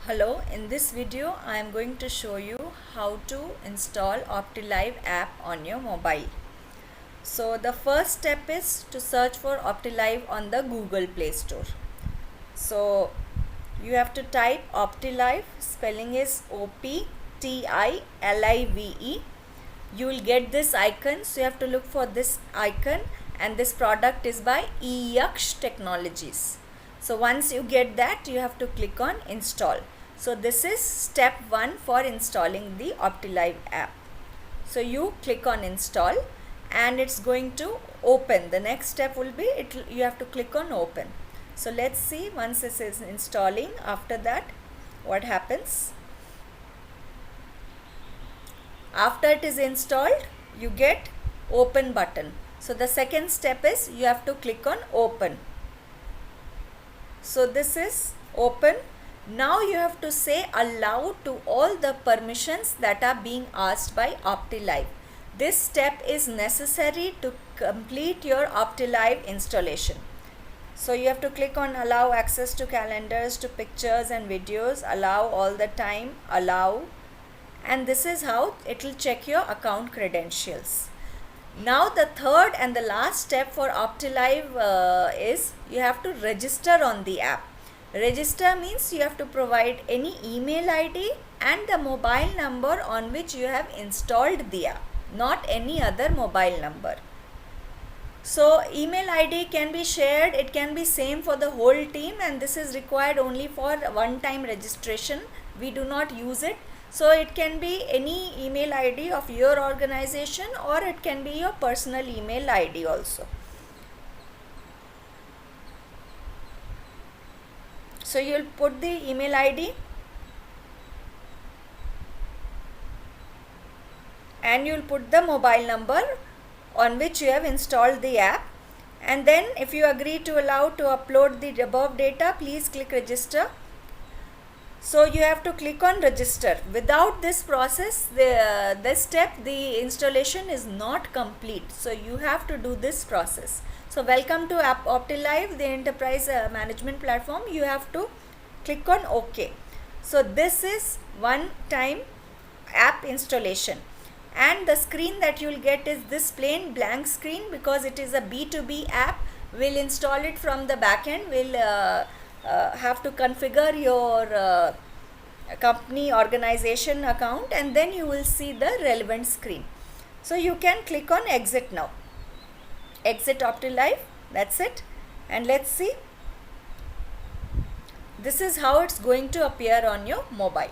Hello, in this video I am going to show you how to install Optilive app on your mobile. So the first step is to search for Optilive on the Google Play Store. So you have to type Optilive, spelling is Optilive. You will get this icon, so you have to look for this icon, and this product is by Yaksh Technologies. So once you get that, you have to click on install. So this is step 1 for installing the Optilive app. So you click on install and it's going to open. The next step will be you have to click on open. So let's see once this is installing, after that what happens. After it is installed, you get open button. So the second step is you have to click on open. So this is open. Now you have to say allow to all the permissions that are being asked by Optilive. This step is necessary to complete your Optilive installation. So you have to click on allow access to calendars, to pictures and videos, allow all the time, allow, and this is how it will check your account credentials. Now the third and the last step for Optilive is you have to register on the app. Register means you have to provide any email ID and the mobile number on which you have installed the app, not any other mobile number. So email ID can be shared, it can be same for the whole team, and this is required only for one-time registration. We do not use it. So it can be any email ID of your organization, or it can be your personal email ID also. So you'll put the email ID and you'll put the mobile number on which you have installed the app, and then if you agree to allow to upload the above data, please click register. So you have to click on register. Without this process, this step, the installation is not complete. So you have to do this process. So welcome to Optilive, the enterprise management platform. You have to click on OK. So this is one time app installation, and the screen that you will get is this plain blank screen because it is a B2B app. We'll install it from the backend. We'll have to configure your company organization account, and then you will see the relevant screen. So you can click on exit now. Exit Optilive, that's it, and let's see. This is how it's going to appear on your mobile.